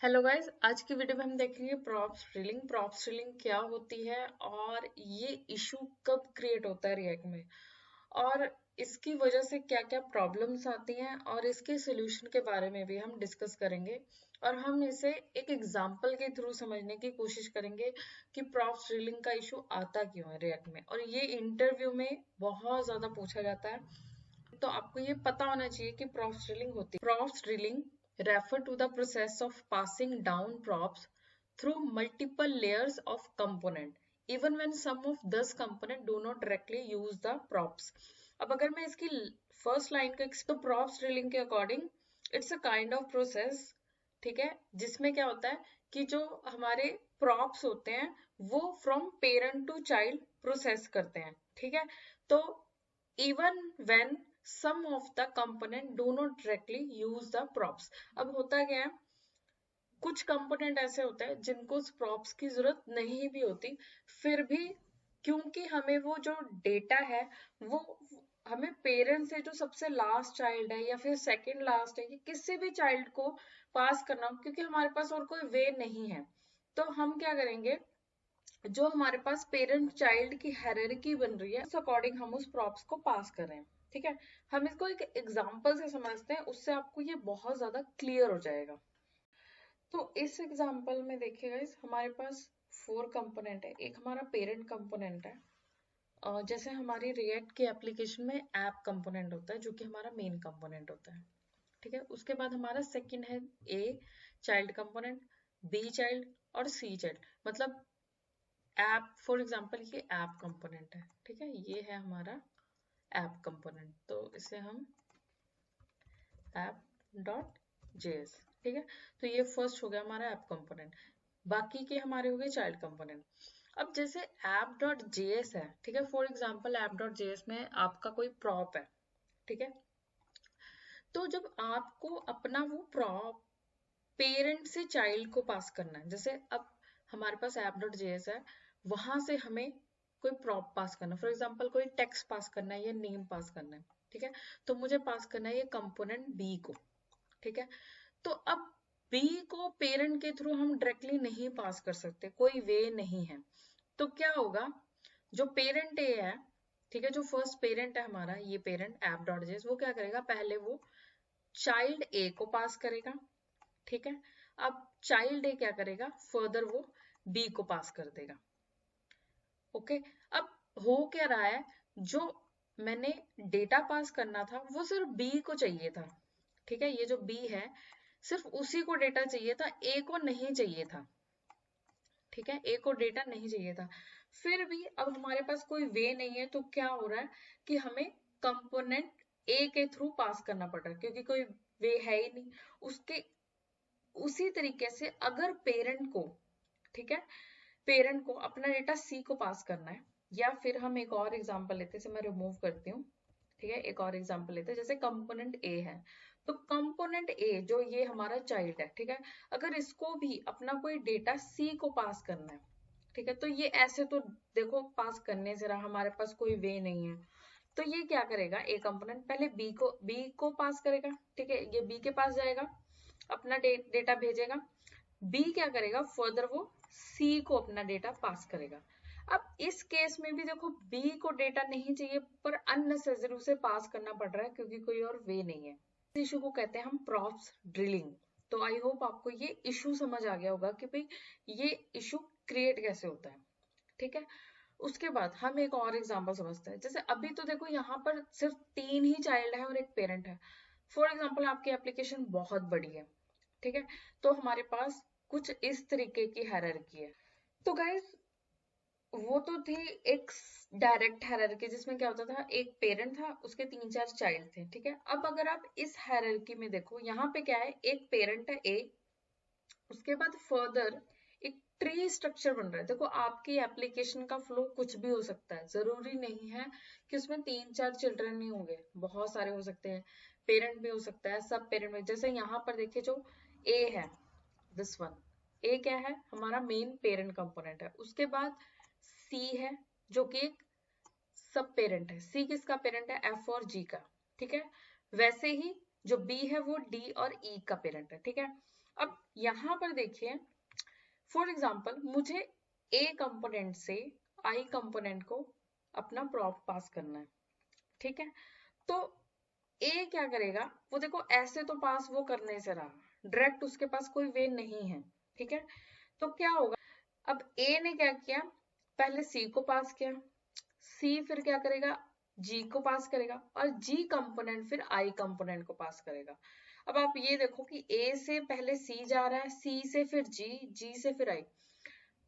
Hello guys, आज की video में हम देखेंगे प्रॉप्स ड्रिलिंग। प्रॉप्स ड्रिलिंग क्या होती है और ये इशू कब क्रिएट होता है रिएक्ट में, और इसकी वजह से क्या क्या प्रॉब्लम्स आती हैं, और इसके सोल्यूशन के बारे में भी हम डिस्कस करेंगे। और हम इसे एक एग्जांपल के थ्रू समझने की कोशिश करेंगे कि प्रॉप्स ड्रिलिंग का इशू आता क्यों है रिएक्ट में। और ये इंटरव्यू में बहुत ज्यादा पूछा जाता है, तो आपको ये पता होना चाहिए कि प्रॉप्स ड्रिलिंग होती है। Props drilling refer to the process of passing down props through multiple layers of component, even when some of those component do not directly use the props. अब अगर मैं इसकी फर्स्ट लाइन को तो props drilling के according it's a kind of process, ठीक है, जिसमें क्या होता है कि जो हमारे प्रॉप्स होते हैं वो from parent to child process करते हैं, ठीक है। तो even when some of the component do not directly use the props। अब होता क्या है, कुछ कंपोनेंट ऐसे होते हैं जिनको प्रॉप्स की जरूरत नहीं भी होती, फिर भी क्योंकि हमें वो जो डेटा है वो हमें पेरेंट से जो सबसे लास्ट चाइल्ड है या फिर सेकंड लास्ट है या किसी भी चाइल्ड को पास करना हो, क्योंकि हमारे पास और कोई वे नहीं है, तो हम क्या करेंगे, जो हमारे पास पेरेंट चाइल्ड की हायरार्की बन रही है उस अकॉर्डिंग हम उस प्रॉप्स को पास कर रहे हैं, ठीक है। हम इसको एक एग्जांपल से समझते हैं, उससे आपको ये बहुत ज्यादा क्लियर हो जाएगा। तो इस एग्जांपल में देखिएगा, इस हमारे पास 4 कंपोनेंट है। एक हमारा पेरेंट कंपोनेंट है, जैसे हमारी रिएक्ट की एप्लीकेशन में ऐप कंपोनेंट होता है जो कि हमारा मेन कंपोनेंट होता है, ठीक है। उसके बाद हमारा सेकंड है a child component, B child और सी चाइल्ड, मतलब ऐप, फॉर एग्जांपल ये ऐप कंपोनेंट है, ठीक है, ये है हमारा ऐप कंपोनेंट, तो इसे हम ऐप डॉट जेएस, ठीक है। तो ये फर्स्ट हो गया हमारा ऐप कंपोनेंट, बाकी के हमारे हो गए चाइल्ड कंपोनेंट। अब जैसे ऐप डॉट जेएस है, ठीक है, for example app dot JS में आपका कोई प्रॉप है, ठीक है। तो जब आपको अपना वो प्रॉप पेरेंट से चाइल्ड को पास करना है, जैसे अब हमारे पास ऐप डॉट जेएस है, वहां से हमें कोई प्रॉप पास करना, फॉर एग्जांपल कोई टेक्स्ट पास करना है या नेम पास करना है, ठीक है। तो मुझे पास करना है ये कंपोनेंट बी को, ठीक है। तो अब बी को पेरेंट के थ्रू हम डायरेक्टली नहीं पास कर सकते, कोई वे नहीं है। तो क्या होगा, जो पेरेंट ए है, ठीक है, जो फर्स्ट पेरेंट है हमारा, ये पेरेंट ऐप डॉट जेएस, वो क्या करेगा, पहले वो चाइल्ड ए को पास करेगा, ठीक है। अब चाइल्ड ए क्या करेगा, फर्दर वो बी को पास कर देगा, ओके। अब हो क्या रहा है, जो मैंने डेटा पास करना था वो सिर्फ बी को चाहिए था, ठीक है, ये जो बी है सिर्फ उसी को डेटा चाहिए था, ए को नहीं चाहिए था, ठीक है, ए को डेटा नहीं चाहिए था। फिर भी अब हमारे पास कोई वे नहीं है, तो क्या हो रहा है कि हमें कंपोनेंट ए के थ्रू पास करना पड़ रहा है, क्योंकि कोई वे है ही नहीं उसके। उसी तरीके से अगर पेरेंट को, ठीक है, पेरेंट को अपना डेटा सी को पास करना है, या फिर हम एक और एग्जांपल लेते हैं, इसे मैं रिमूव करती हूँ, ठीक है, एक और एग्जांपल लेते हैं, जैसे कंपोनेंट ए है, तो कंपोनेंट ए जो ये हमारा चाइल्ड है, ठीक है, अगर इसको भी अपना कोई डेटा सी को पास करना है, ठीक है, तो ये ऐसे तो देखो पास करने से रहा, हमारे पास कोई वे नहीं है, तो ये क्या करेगा, ए कंपोनेंट पहले बी को पास करेगा, ठीक है, ये बी के पास जाएगा, अपना डेटा भेजेगा, बी क्या करेगा, फर्दर वो सी को अपना डेटा पास करेगा। अब इस केस में भी देखो बी को डेटा नहीं चाहिए, पर अननेसेसरी उसे पास करना पड़ रहा है क्योंकि कोई और वे नहीं है। इस इशू को कहते हैं हम प्रॉप्स ड्रिलिंग। तो आई होप आपको ये इशू समझ आ गया होगा कि भाई ये इशू क्रिएट कैसे होता है, ठीक है। उसके बाद हम एक और एग्जांपल समझते हैं, जैसे अभी तो देखो यहाँ पर सिर्फ 3 ही चाइल्ड है और एक पेरेंट है। फॉर एग्जांपल आपकी एप्लीकेशन बहुत बड़ी है, ठीक है, तो हमारे पास कुछ इस तरीके की हायरार्की है। तो गाइस वो तो थी एक डायरेक्ट हायरार्की, जिसमें क्या होता था, एक पेरेंट था, उसके 3-4 चाइल्ड थे, ठीक है। अब अगर आप इस हायरार्की में देखो, यहाँ पे क्या है, एक पेरेंट है ए, उसके बाद फर्दर एक ट्री स्ट्रक्चर बन रहा है। देखो आपकी एप्लीकेशन का फ्लो कुछ भी हो सकता है, जरूरी नहीं है कि उसमें 3-4 चिल्ड्रन ही होंगे, बहुत सारे हो सकते हैं, पेरेंट भी हो सकता है, सब पेरेंट में। जैसे यहाँ पर देखिए जो ए है, दिस वन, ए क्या है, हमारा मेन पेरेंट कंपोनेंट है। उसके बाद सी है जो कि एक सब पेरेंट है, सी किसका पेरेंट है, एफ और जी का, ठीक है। वैसे ही जो बी है वो डी और ई का पेरेंट है, ठीक है। अब यहाँ पर देखिए, फॉर एग्जाम्पल मुझे ए कंपोनेंट से आई कंपोनेंट को अपना प्रॉप पास करना है, ठीक है। तो ए क्या करेगा, वो देखो ऐसे तो पास वो करने से रहा, डायरेक्ट उसके पास कोई वे नहीं है, ठीक है। तो क्या होगा, अब ए ने क्या किया, पहले सी को पास किया, सी फिर क्या करेगा, जी को पास करेगा, और जी कंपोनेंट फिर आई कंपोनेंट को पास करेगा। अब आप ये देखो कि ए से पहले सी जा रहा है, सी से फिर जी, जी से फिर आई।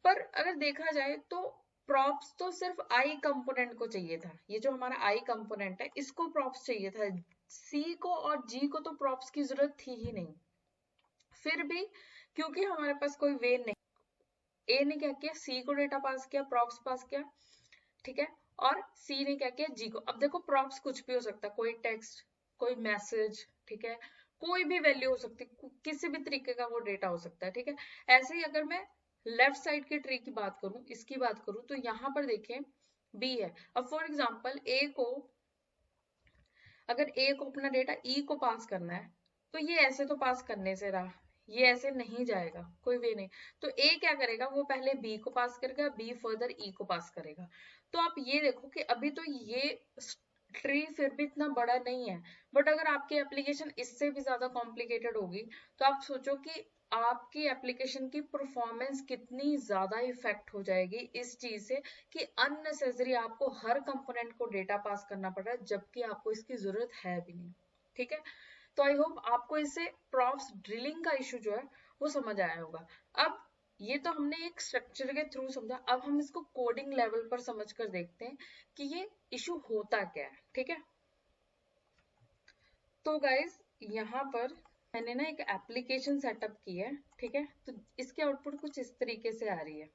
पर अगर देखा जाए तो प्रॉप्स तो सिर्फ आई कंपोनेंट को चाहिए था, ये जो हमारा आई कंपोनेंट है इसको प्रॉप्स चाहिए था, सी को और जी को तो प्रॉप्स की जरूरत थी ही नहीं। फिर भी क्योंकि हमारे पास कोई वे नहीं, ए ने क्या किया, सी को डेटा पास किया, प्रॉप्स पास किया, ठीक है, और सी ने क्या किया, जी को। अब देखो प्रॉप्स कुछ भी हो सकता है, कोई टेक्स्ट, कोई मैसेज, ठीक है, कोई भी वैल्यू हो सकती है, किसी भी तरीके का वो डेटा हो सकता है, ठीक है। ऐसे ही अगर मैं लेफ्ट साइड के ट्री की बात करूं, इसकी बात करूं, तो यहाँ पर देखें बी है। अब फॉर एग्जाम्पल ए को, अगर ए को अपना डेटा ई को पास करना है, तो ये ऐसे तो पास करने से रहा, ये ऐसे नहीं जाएगा, कोई वे नहीं। तो ए क्या करेगा, वो पहले बी को पास करेगा, बी फर्दर ई को पास करेगा। तो आप ये देखो कि अभी तो ये ट्री फिर भी इतना बड़ा नहीं है, बट अगर आपकी एप्लीकेशन इससे भी ज्यादा कॉम्प्लिकेटेड होगी, तो आप सोचो कि आपकी एप्लीकेशन की परफॉर्मेंस कितनी ज्यादा इफेक्ट हो जाएगी इस चीज से कि अननेसेसरी आपको हर कंपोनेंट को डेटा पास करना पड़ रहा है, जबकि आपको इसकी जरूरत है भी नहीं, ठीक है। तो आई होप आपको इससे प्रॉप्स ड्रिलिंग का इशू जो है वो समझ आया होगा। अब ये तो हमने एक स्ट्रक्चर के थ्रू समझा, अब हम इसको कोडिंग लेवल पर समझ कर देखते हैं कि ये इशू होता क्या है, ठीक है। तो गाइज यहाँ पर मैंने ना एक एप्लीकेशन सेटअप की है, ठीक है। तो इसकी आउटपुट कुछ इस तरीके से आ रही है,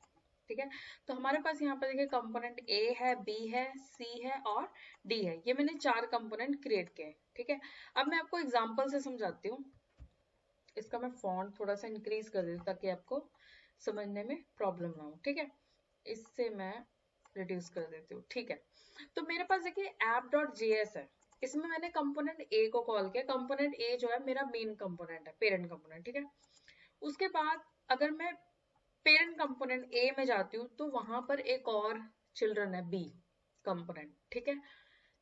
ठीक है। तो हमारे पास यहाँ पर देखिए कंपोनेंट ए है, बी है, सी है और डी है, ये मैंने 4 कंपोनेंट क्रिएट किए, ठीक है। अब मैं आपको एग्जांपल से समझाती हूँ, इसका मैं फॉन्ट थोड़ा सा इंक्रीज कर देती हूँ ताकि आपको समझने में प्रॉब्लम ना हो, ठीक है। इससे मैं रिड्यूस कर देती हूँ, ठीक है। तो मेरे पास देखिए app.js है, इसमें मैंने कंपोनेंट ए को कॉल किया, कंपोनेंट ए जो है मेरा मेन कंपोनेंट है, पेरेंट कंपोनेंट, ठीक है। उसके बाद अगर मैं पेरेंट कंपोनेंट ए में जाती हूँ तो वहां पर एक और चिल्ड्रन है बी कंपोनेंट, ठीक है।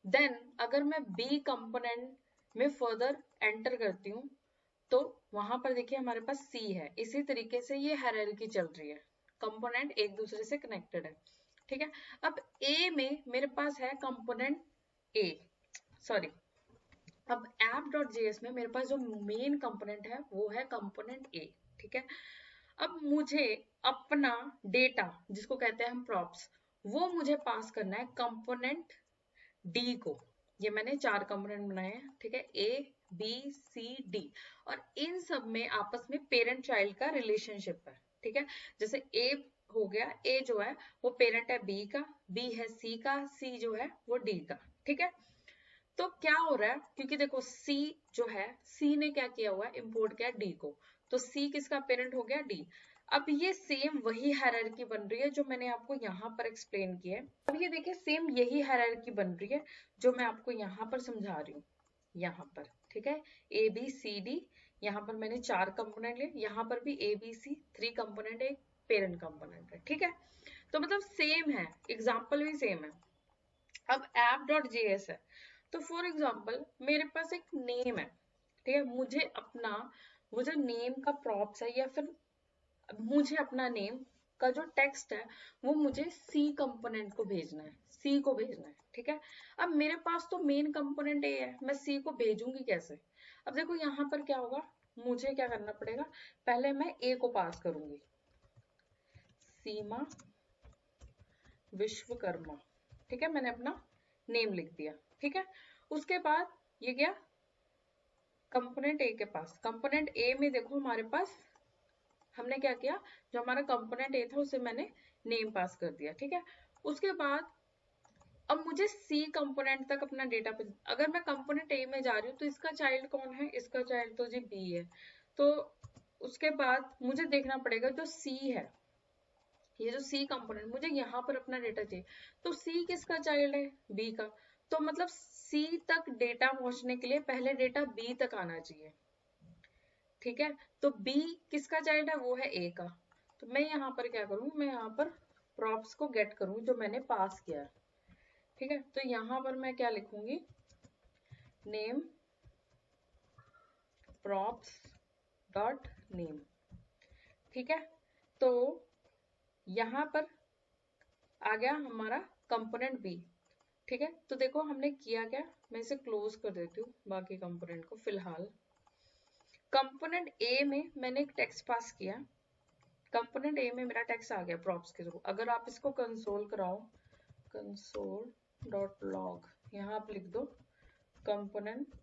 देन अगर मैं बी कंपोनेंट में फर्दर एंटर करती हूँ तो वहां पर देखिए हमारे पास सी है, इसी तरीके से ये हायरार्की चल रही है, कंपोनेंट एक दूसरे से कनेक्टेड है, ठीक है। अब ए में मेरे पास है कंपोनेंट ए, सॉरी, अब app.js में मेरे पास जो मेन कंपोनेंट है वो है कंपोनेंट ए, ठीक है। अब मुझे अपना डेटा जिसको कहते हैं हम प्रॉप्स, वो मुझे पास करना है कंपोनेंट डी को। ये मैंने 4 कंपोनेंट बनाए हैं, ठीक है, ए बी सी डी, और इन सब में आपस में पेरेंट चाइल्ड का रिलेशनशिप है, ठीक है। जैसे ए हो गया, ए जो है वो पेरेंट है बी का, बी है सी का, सी जो है वो डी का, ठीक है। तो क्या हो रहा है, क्योंकि देखो सी जो है, सी ने क्या किया हुआ है, इंपोर्ट किया डी को, तो सी किसका पेरेंट हो गया, डी। अब ये सेम वही हायरार्की बन रही है जो मैंने आपको यहाँ पर एक्सप्लेन किया है। अब ये देखिए सेम यही हायरार्की बन रही है जो मैं आपको यहाँ पर समझा रही हूँ, यहाँ पर, ठीक है, ए बी सी डी, यहाँ पर मैंने 4 कंपोनेंट लिए, यहाँ पर भी ए बी सी 3 कंपोनेंट, एक पेरेंट कंपोनेंट है, ठीक है। तो मतलब सेम है, एग्जाम्पल भी सेम है। अब app.js है, तो फॉर एग्जाम्पल मेरे पास एक नेम है, ठीक है, मुझे अपना वो जो नेम का प्रॉप्स है या फिर मुझे अपना नेम का जो टेक्स्ट है वो मुझे सी कंपोनेंट को भेजना है, सी को भेजना है, ठीक है। अब मेरे पास तो मेन कंपोनेंट ए है, मैं सी को भेजूंगी कैसे। अब देखो यहाँ पर क्या होगा, मुझे क्या करना पड़ेगा, पहले मैं ए को पास करूंगी, सीमा विश्वकर्मा, ठीक है, मैंने अपना नेम लिख दिया, ठीक है। उसके बाद ये गया कंपोनेंट ए के पास, कंपोनेंट ए में देखो हमारे पास हमने क्या किया, जो हमारा कंपोनेंट ए था उसे मैंने नेम पास कर दिया, ठीक है। उसके बाद अब मुझे सी कंपोनेंट तक अपना डेटा, अगर मैं कंपोनेंट ए में जा रही हूँ तो इसका चाइल्ड कौन है, इसका चाइल्ड तो जी बी है। तो उसके बाद मुझे देखना पड़ेगा जो सी है, ये जो सी कंपोनेंट, मुझे यहाँ पर अपना डेटा चाहिए, तो सी किसका चाइल्ड है, बी का। तो मतलब सी तक डेटा पहुंचने के लिए पहले डेटा बी तक आना चाहिए, ठीक है, तो बी किसका चाइल्ड है, वो है ए का। तो मैं यहाँ पर क्या करूँ, मैं यहाँ पर प्रॉप्स को गेट करूँ जो मैंने पास किया है। ठीक है, तो यहाँ पर मैं क्या लिखूंगी, नेम प्रॉप्स डॉट नेम। ठीक है, तो यहाँ पर आ गया हमारा कंपोनेंट बी। ठीक है, तो देखो हमने किया क्या, मैं इसे क्लोज कर देती हूँ बाकी कंपोनेंट को फिलहाल। कंपोनेंट ए में मैंने एक टेक्स्ट पास किया, कंपोनेंट ए में मेरा टेक्स्ट आ गया प्रॉप्स के थ्रू। अगर आप इसको कंसोल कराओ, कंसोल डॉट लॉग, यहाँ आप लिख दो कंपोनेंट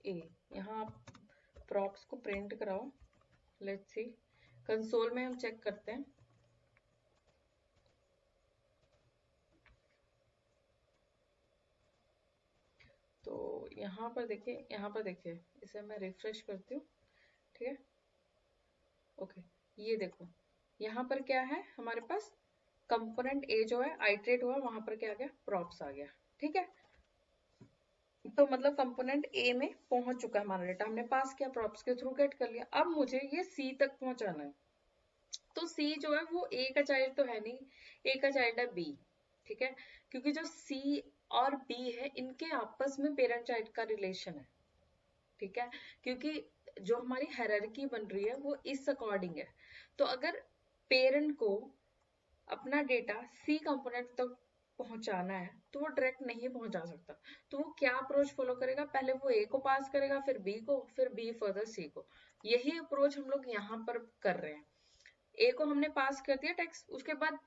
ए, यहाँ आप प्रॉप्स को प्रिंट कराओ। लेट्स सी, कंसोल में हम चेक करते हैं। तो यहाँ पर देखिए, यहाँ पर देखिए, इसे मैं रिफ्रेश करती हूँ। ठीक है, ओके, ये देखो यहाँ पर क्या है हमारे पास, कंपोनेंट ए जो है आइटरेट हुआ, वहां पर क्या आ गया, प्रॉप्स आ गया। ठीक है, तो मतलब कंपोनेंट ए में पहुंच चुका है हमारा डेटा, हमने पास किया, प्रॉप्स के थ्रू गेट कर लिया। अब मुझे ये सी तक पहुंचाना है। तो सी जो है वो ए का चाइल्ड तो है नहीं, ए का चाइल्ड है बी। ठीक है, क्योंकि जो सी और बी है इनके आपस में पेरेंट चाइल्ड का रिलेशन है। ठीक है, क्योंकि जो हमारी हायरार्की बन रही है वो इस अकॉर्डिंग है। तो अगर पेरेंट को अपना डेटा सी कंपोनेंट तक पहुंचाना है तो वो डायरेक्ट नहीं पहुंचा सकता। तो वो क्या अप्रोच फॉलो करेगा, पहले वो ए को पास करेगा, फिर बी को, फिर बी फर्दर सी को। यही अप्रोच हम लोग यहाँ पर कर रहे हैं। ए को हमने पास कर दिया टेक्स्ट, उसके बाद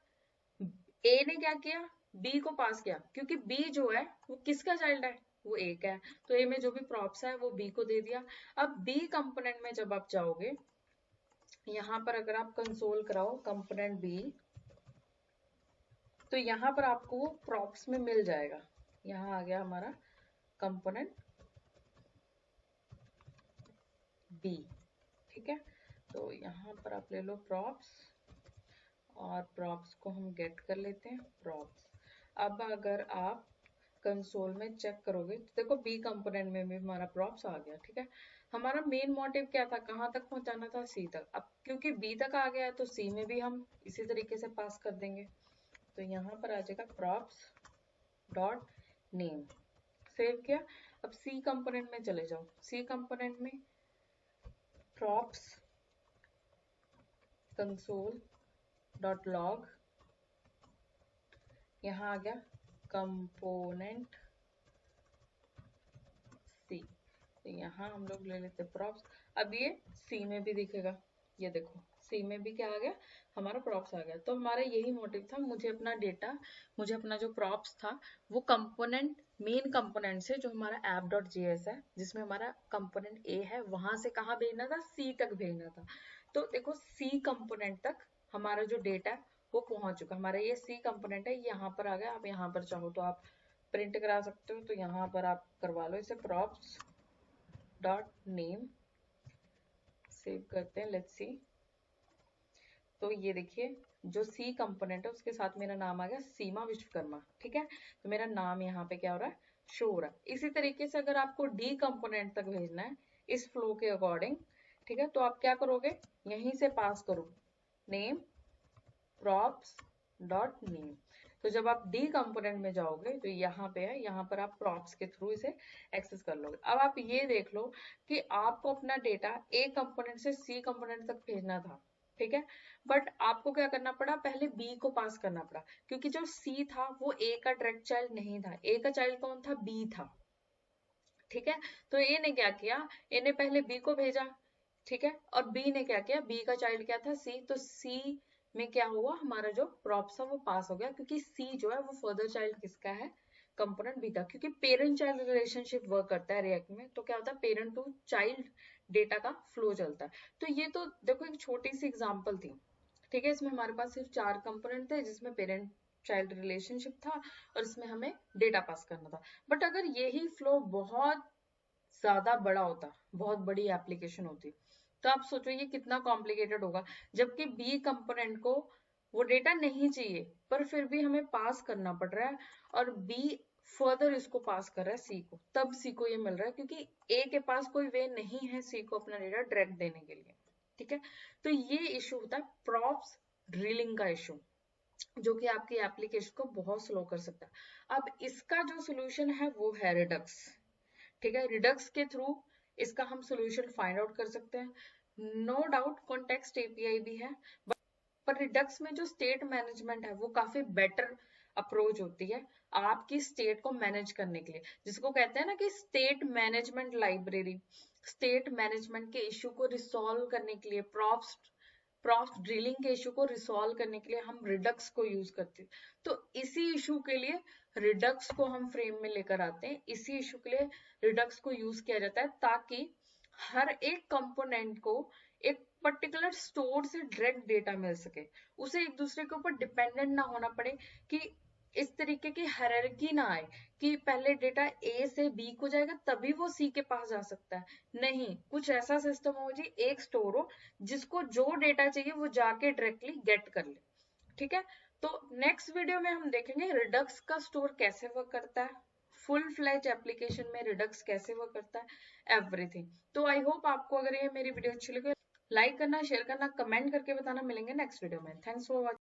ए ने क्या किया, बी को पास किया, क्योंकि बी जो है वो किसका चाइल्ड है, वो ए का है। तो ए में जो भी प्रॉप्स है वो बी को दे दिया। अब बी कंपोनेंट में जब आप जाओगे, यहाँ पर अगर आप कंसोल कराओ कंपोनेंट बी, तो यहाँ पर आपको वो प्रॉप्स में मिल जाएगा। यहाँ आ गया हमारा कंपोनेंट बी। ठीक है, तो यहाँ पर आप ले लो प्रॉप्स, और प्रॉप्स को हम गेट कर लेते हैं प्रॉप्स। अब अगर आप कंसोल में चेक करोगे तो देखो बी कंपोनेंट में भी हमारा प्रॉप्स आ गया। ठीक है, हमारा मेन मोटिव क्या था, कहाँ तक पहुंचाना था, सी तक। अब क्योंकि बी तक आ गया है तो सी में भी हम इसी तरीके से पास कर देंगे। तो यहाँ पर आ जाएगा प्रॉप्स डॉट नेम, सेव किया। अब सी कंपोनेंट में चले जाओ, सी कंपोनेंट में प्रॉप्स कंसोल डॉट लॉग, यहाँ आ गया कंपोनेंट सी। तो यहाँ हम लोग ले लेते प्रॉप्स। अब ये सी में भी दिखेगा, ये देखो सी में भी क्या आ गया, हमारा प्रॉप्स आ गया। तो हमारा यही मोटिव था, मुझे अपना डेटा, मुझे अपना जो प्रॉप्स था वो कंपोनेंट, मेन कंपोनेंट से, जो हमारा app.js है जिसमें हमारा कंपोनेंट ए है, वहां से कहाँ भेजना था, सी तक भेजना था। तो देखो सी कंपोनेंट तक हमारा जो डेटा वो पहुंच चुका, हमारा ये सी कंपोनेंट है, यहाँ पर आ गया। आप यहाँ पर चाहो तो आप प्रिंट करा सकते हो, तो यहाँ पर आप करवा लो इसे प्रॉप्स डॉट नेम, सेव करते हैं, लेट्स सी। तो ये देखिए जो सी कंपोनेंट है उसके साथ मेरा नाम आ गया सीमा विश्वकर्मा। ठीक है, तो मेरा नाम यहाँ पे क्या हो रहा है, शो हो रहा है। इसी तरीके से अगर आपको डी कंपोनेंट तक भेजना है इस फ्लो के अकॉर्डिंग, ठीक है, तो आप क्या करोगे, यहीं से पास करो नेम प्रॉप्स डॉट नेम। तो जब आप डी कंपोनेंट में जाओगे तो यहाँ पे है, यहाँ पर आप प्रॉप्स के थ्रू इसे एक्सेस कर लोगे। अब आप ये देख लो कि आपको अपना डेटा ए कंपोनेंट से सी कंपोनेंट तक भेजना था। ठीक है, बट आपको क्या करना पड़ा, पहले बी को पास करना पड़ा, क्योंकि जो सी था वो ए का डायरेक्ट चाइल्ड नहीं था, ए का चाइल्ड कौन था, बी था। ठीक है, तो ए ने क्या किया, ए ने पहले बी को भेजा। ठीक है, और बी ने क्या किया, बी का चाइल्ड क्या था, सी। तो सी में क्या हुआ, हमारा जो प्रॉप्स था वो पास हो गया, क्योंकि सी जो है वो फर्दर चाइल्ड किसका है, कंपोनेंट बी का। क्योंकि पेरेंट चाइल्ड रिलेशनशिप वर्क करता है रिएक्ट में, तो क्या होता है, पेरेंट टू चाइल्ड डेटा का फ्लो चलता है। तो ये तो देखो एक छोटी सी एग्जांपल थी। ठीक है, इसमें हमारे पास सिर्फ 4 कंपोनेंट थे जिसमें पेरेंट चाइल्ड रिलेशनशिप था और इसमें हमें डेटा पास करना था। बट अगर यही फ्लो बहुत ज्यादा बड़ा होता, बहुत बड़ी एप्लीकेशन होती, तो आप सोचो ये कितना कॉम्प्लिकेटेड होगा। जबकि बी कंपोनेंट को वो डेटा नहीं चाहिए पर फिर भी हमें पास करना पड़ रहा है, और बी फर्दर इसको पास कर रहा है सी को, तब सी को ये मिल रहा है, क्योंकि ए के पास कोई वे नहीं है सी को अपना डेटा डायरेक्ट देने के लिए। ठीक है, तो ये इशू होता है प्रॉप्स ड्रिलिंग का इशू, जो कि आपकी एप्लीकेशन को बहुत स्लो कर सकता है। अब इसका जो सोल्यूशन है वो है रिडक्स। ठीक है, रिडक्स के थ्रू इसका हम सोल्यूशन फाइंड आउट कर सकते हैं। नो डाउट कॉन्टेक्स्ट एपीआई भी है, पर रिडक्स में जो स्टेट मैनेजमेंट है वो काफी बेटर अप्रोच होती है आपकी स्टेट को मैनेज करने के लिए, जिसको कहते हैं ना कि state management library. State management के इश्यू को रिसॉल्व करने के लिए, प्रॉप्स ड्रिलिंग के इशू को रिसॉल्व करने के लिए हम रिडक्स को यूज करते हैं। तो इसी इशू के लिए रिडक्स को हम फ्रेम में लेकर आते हैं, इसी इशू के लिए रिडक्स को यूज किया जाता है, ताकि हर एक कंपोनेंट को एक पर्टिकुलर स्टोर से डायरेक्ट डेटा मिल सके, उसे एक दूसरे के ऊपर डिपेंडेंट ना होना पड़े, कि इस तरीके की हायरार्की ना आए कि पहले डेटा ए से बी को जाएगा तभी वो सी के पास जा सकता है। नहीं, कुछ ऐसा सिस्टम हो जी, एक स्टोर हो जिसको जो डेटा चाहिए वो जाके डायरेक्टली गेट कर ले। ठीक है, तो नेक्स्ट वीडियो में हम देखेंगे रिडक्स का स्टोर कैसे वर्क करता है, फुल फ्लैज एप्लीकेशन में रिडक्स कैसे वर्क करता है, एवरीथिंग। तो आई होप आपको अगर ये मेरी वीडियो अच्छी लगे, लाइक करना, शेयर करना, कमेंट करके बताना। मिलेंगे नेक्स्ट वीडियो में। Thanks for watching.